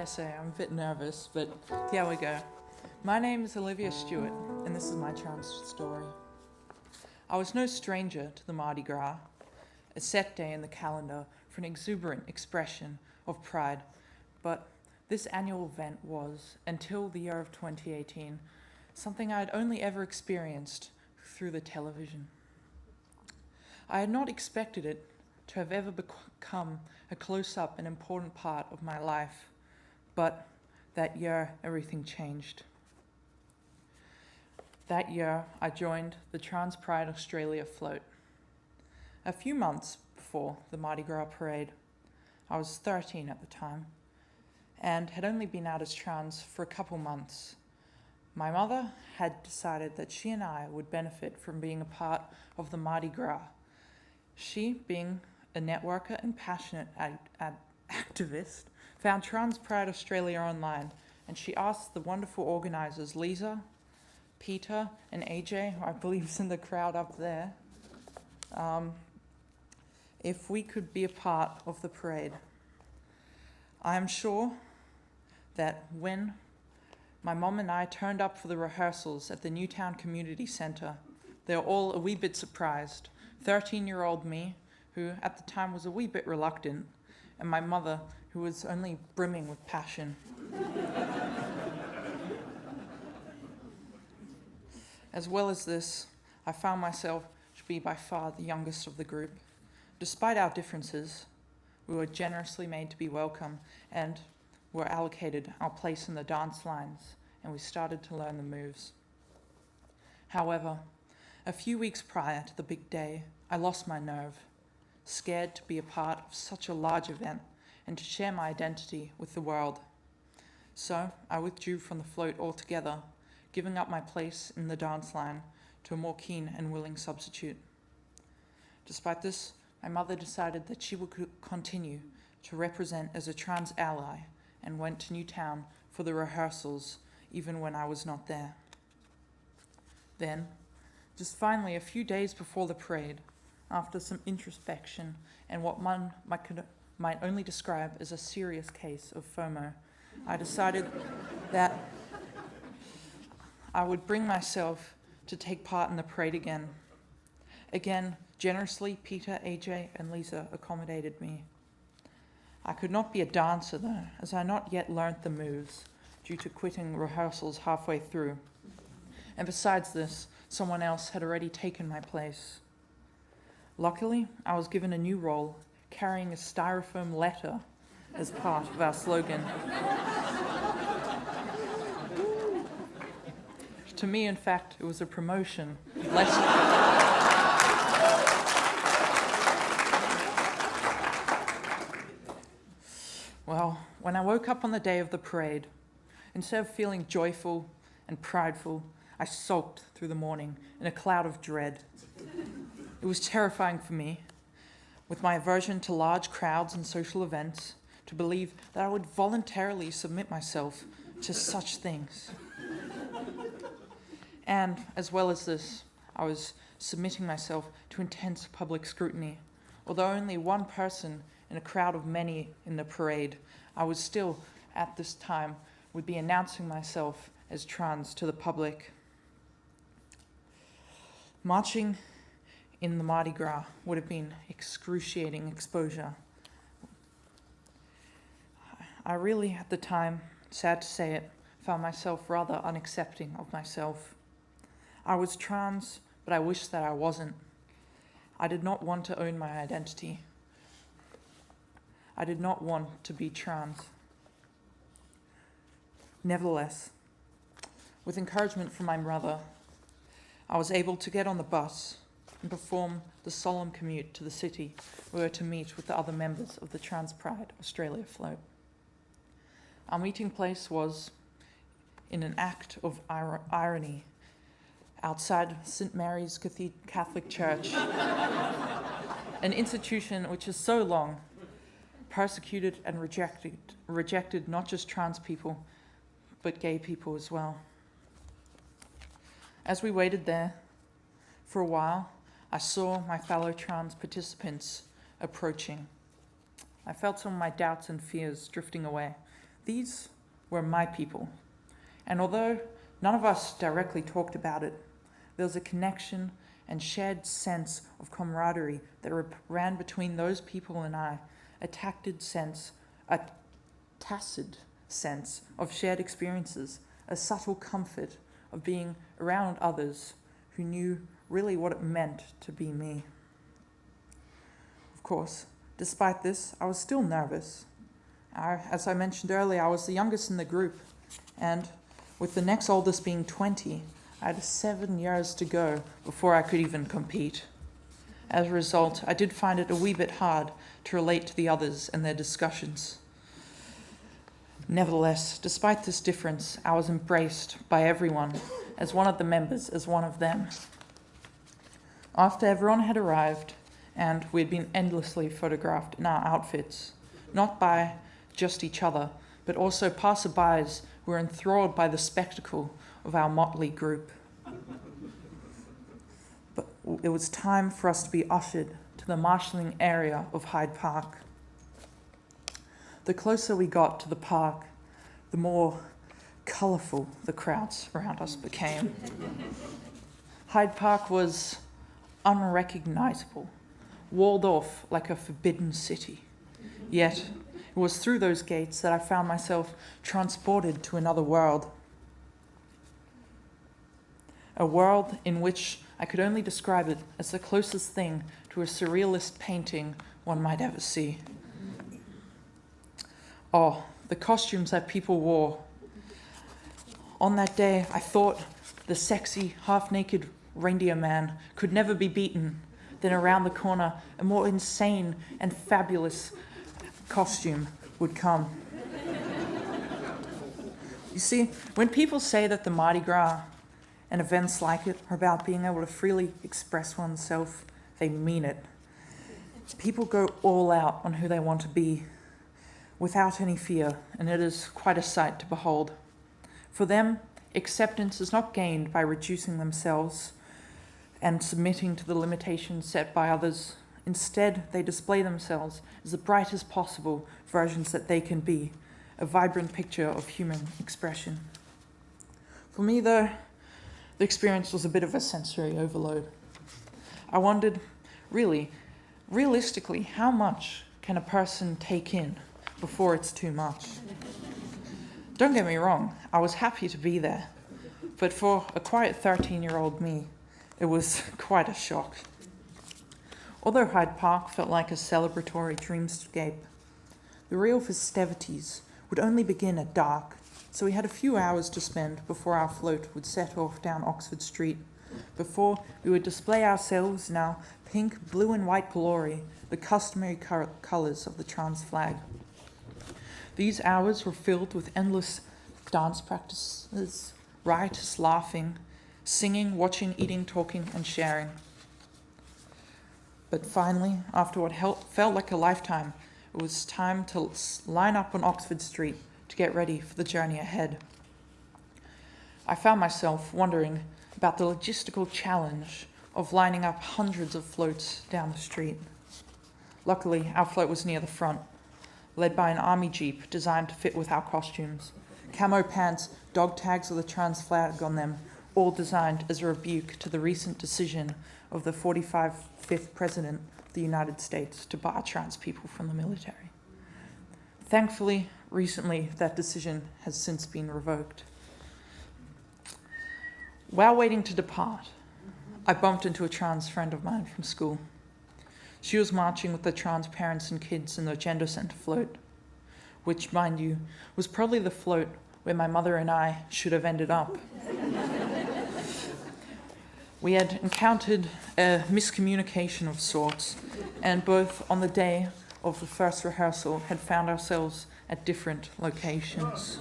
dare say I'm a bit nervous, but here we go. My name is Olivia Stewart, and this is my trans story. I was no stranger to the Mardi Gras, a set day in the calendar for an exuberant expression of pride, but this annual event was, until the year of 2018, something I had only ever experienced through the television. I had not expected it to have ever become a close-up and important part of my life, but that year everything changed. That year I joined the Trans Pride Australia float. A few months before the Mardi Gras parade, I was 13 at the time and had only been out as trans for a couple months. My mother had decided that she and I would benefit from being a part of the Mardi Gras. She, being a networker and passionate activist, found Trans Pride Australia online, and she asked the wonderful organisers Lisa, Peta and AJ, who I believe is in the crowd up there, if we could be a part of the parade. I am sure that when my mom and I turned up for the rehearsals at the Newtown Community Centre, they were all a wee bit surprised. 13-year-old me, who at the time was a wee bit reluctant, and my mother, who was only brimming with passion. As well as this, I found myself to be by far the youngest of the group. Despite our differences, we were generously made to be welcome and were allocated our place in the dance lines, and we started to learn the moves. However, a few weeks prior to the big day, I lost my nerve, scared to be a part of such a large event and to share my identity with the world. So I withdrew from the float altogether, giving up my place in the dance line to a more keen and willing substitute. Despite this, my mother decided that she would continue to represent as a trans ally and went to Newtown for the rehearsals even when I was not there. Then, just finally a few days before the parade, after some introspection and what one might only describe as a serious case of FOMO, I decided that I would bring myself to take part in the parade again. Again, generously, Peter, AJ, and Lisa accommodated me. I could not be a dancer though, as I had not yet learnt the moves due to quitting rehearsals halfway through. And besides this, someone else had already taken my place. Luckily, I was given a new role, carrying a styrofoam letter as part of our slogan. To me, in fact, it was a promotion. Well, when I woke up on the day of the parade, instead of feeling joyful and prideful, I sulked through the morning in a cloud of dread. It was terrifying for me, with my aversion to large crowds and social events, to believe that I would voluntarily submit myself to such things. And, as well as this, I was submitting myself to intense public scrutiny. Although only one person in a crowd of many in the parade, I was still, at this time, would be announcing myself as trans to the public. Marching in the Mardi Gras would have been excruciating exposure. I really, at the time, sad to say it, found myself rather unaccepting of myself. I was trans, but I wished that I wasn't. I did not want to own my identity. I did not want to be trans. Nevertheless, with encouragement from my mother, I was able to get on the bus and perform the solemn commute to the city where we were to meet with the other members of the Trans Pride Australia float. Our meeting place was, in an act of irony, outside St. Mary's Catholic Church, an institution which has so long persecuted and rejected not just trans people, but gay people as well. As we waited there for a while, I saw my fellow trans participants approaching. I felt some of my doubts and fears drifting away. These were my people, and although none of us directly talked about it, there was a connection and shared sense of camaraderie that ran between those people and I, a tacit sense of shared experiences, a subtle comfort of being around others who knew really what it meant to be me. Of course, despite this, I was still nervous. As I mentioned earlier, I was the youngest in the group, and with the next oldest being 20, I had 7 years to go before I could even compete. As a result, I did find it a wee bit hard to relate to the others and their discussions. Nevertheless, despite this difference, I was embraced by everyone as one of the members, as one of them. After everyone had arrived, and we had been endlessly photographed in our outfits, not by just each other, but also passerbys who were enthralled by the spectacle of our motley group. But it was time for us to be ushered to the marshalling area of Hyde Park. The closer we got to the park, the more colourful the crowds around us became. Hyde Park was unrecognisable, walled off like a forbidden city. Yet, it was through those gates that I found myself transported to another world. A world in which I could only describe it as the closest thing to a surrealist painting one might ever see. Oh, the costumes that people wore. On that day, I thought the sexy, half-naked reindeer man could never be beaten. Then around the corner, a more insane and fabulous costume would come. You see, when people say that the Mardi Gras and events like it are about being able to freely express oneself, they mean it. People go all out on who they want to be, without any fear, and it is quite a sight to behold. For them, acceptance is not gained by reducing themselves and submitting to the limitations set by others. Instead, they display themselves as the brightest possible versions that they can be, a vibrant picture of human expression. For me, though, the experience was a bit of a sensory overload. I wondered, realistically, how much can a person take in before it's too much? Don't get me wrong, I was happy to be there, but for a quiet 13-year-old me, it was quite a shock. Although Hyde Park felt like a celebratory dreamscape, the real festivities would only begin at dark, so we had a few hours to spend before our float would set off down Oxford Street, before we would display ourselves in our pink, blue and white glory, the customary colours of the trans flag. These hours were filled with endless dance practices, riotous laughing, singing, watching, eating, talking, and sharing. But finally, after what felt like a lifetime, it was time to line up on Oxford Street to get ready for the journey ahead. I found myself wondering about the logistical challenge of lining up hundreds of floats down the street. Luckily, our float was near the front, led by an army jeep designed to fit with our costumes. Camo pants, dog tags with a trans flag on them, all designed as a rebuke to the recent decision of the 45th President of the United States to bar trans people from the military. Thankfully, recently, that decision has since been revoked. While waiting to depart, I bumped into a trans friend of mine from school. She was marching with the trans parents and kids in the Gender Centre float, which, mind you, was probably the float where my mother and I should have ended up. We had encountered a miscommunication of sorts, and both on the day of the first rehearsal had found ourselves at different locations.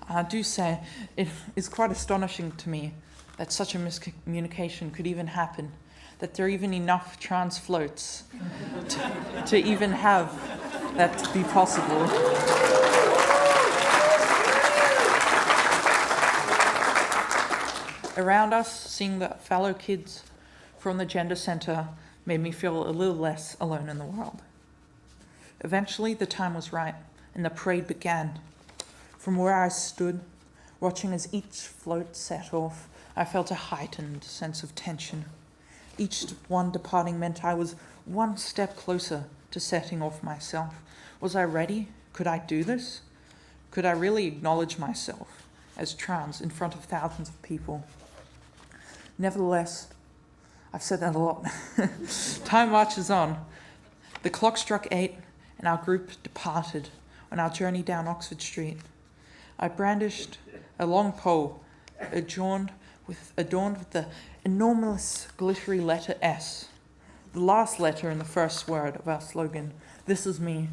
I do say it is quite astonishing to me that such a miscommunication could even happen, that there are even enough trans floats to even have that to be possible. Around us, seeing the fellow kids from the Gender Centre made me feel a little less alone in the world. Eventually, the time was right, and the parade began. From where I stood, watching as each float set off, I felt a heightened sense of tension. Each one departing meant I was one step closer to setting off myself. Was I ready? Could I do this? Could I really acknowledge myself as trans in front of thousands of people? Nevertheless, I've said that a lot. Time marches on. The clock struck 8 and our group departed on our journey down Oxford Street. I brandished a long pole adorned with the enormous glittery letter S, the last letter in the first word of our slogan, "This is me,"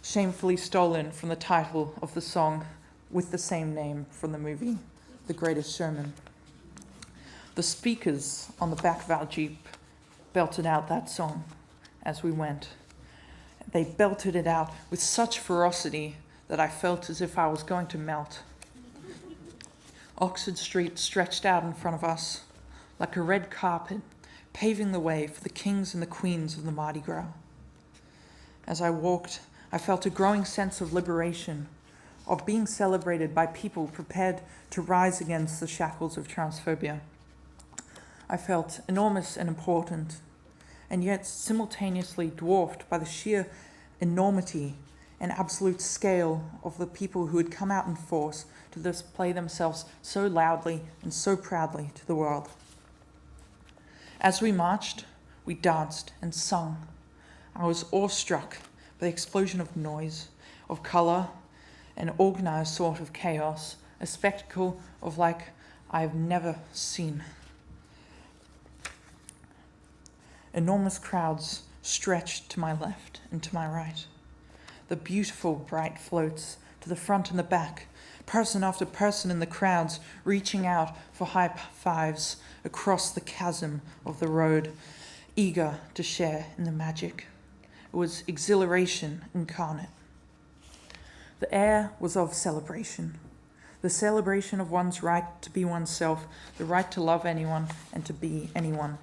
shamefully stolen from the title of the song with the same name from the movie, The Greatest Showman. The speakers on the back of our Jeep belted out that song as we went. They belted it out with such ferocity that I felt as if I was going to melt. Oxford Street stretched out in front of us like a red carpet, paving the way for the kings and the queens of the Mardi Gras. As I walked, I felt a growing sense of liberation, of being celebrated by people prepared to rise against the shackles of transphobia. I felt enormous and important, and yet simultaneously dwarfed by the sheer enormity and absolute scale of the people who had come out in force to display themselves so loudly and so proudly to the world. As we marched, we danced and sung. I was awestruck by the explosion of noise, of colour, an organised sort of chaos, a spectacle of like I've never seen. Enormous crowds stretched to my left and to my right. The beautiful bright floats to the front and the back, person after person in the crowds reaching out for high fives across the chasm of the road, eager to share in the magic. It was exhilaration incarnate. The air was of celebration, the celebration of one's right to be oneself, the right to love anyone and to be anyone.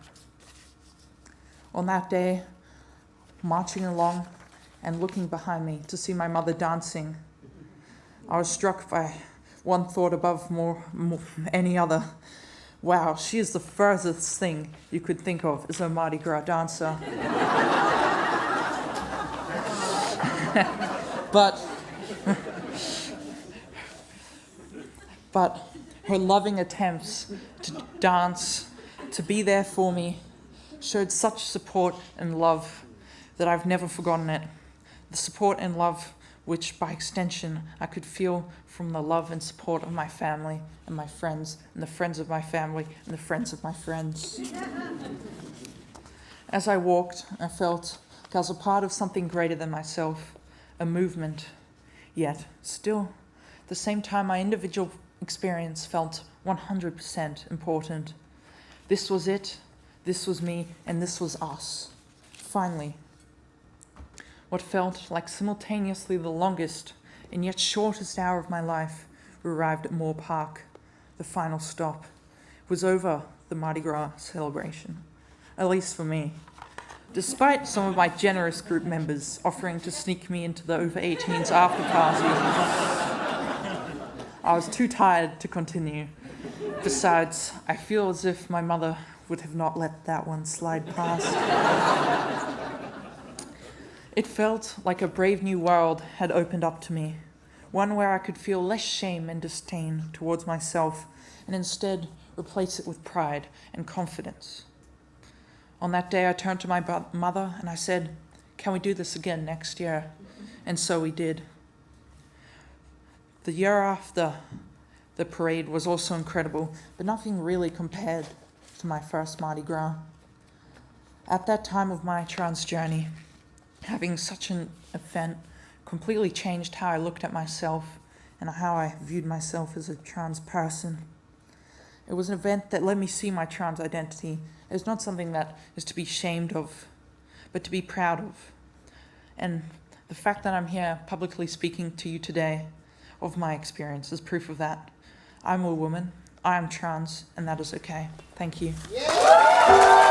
On that day, marching along and looking behind me to see my mother dancing, I was struck by one thought above more any other. Wow, she is the furthest thing you could think of as a Mardi Gras dancer. But her loving attempts to dance, to be there for me, showed such support and love that I've never forgotten it. The support and love which, by extension, I could feel from the love and support of my family and my friends and the friends of my family and the friends of my friends. As I walked, I felt like I was a part of something greater than myself, a movement. Yet, still, at the same time, my individual experience felt 100% important. This was it, this was me, and this was us. Finally, what felt like simultaneously the longest and yet shortest hour of my life, we arrived at Moore Park. The final stop was over the Mardi Gras celebration, at least for me. Despite some of my generous group members offering to sneak me into the over-18s after party, I was too tired to continue. Besides, I feel as if my mother would have not let that one slide past. It felt like a brave new world had opened up to me, one where I could feel less shame and disdain towards myself and instead replace it with pride and confidence. On that day, I turned to my mother and I said, "Can we do this again next year?" And so we did. The year after the parade was also incredible, but nothing really compared to my first Mardi Gras. At that time of my trans journey, having such an event completely changed how I looked at myself and how I viewed myself as a trans person. It was an event that let me see my trans identity as not something that is to be shamed of, but to be proud of. And the fact that I'm here publicly speaking to you today of my experience is proof of that. I'm a woman, I am trans, and that is okay. Thank you. Yeah!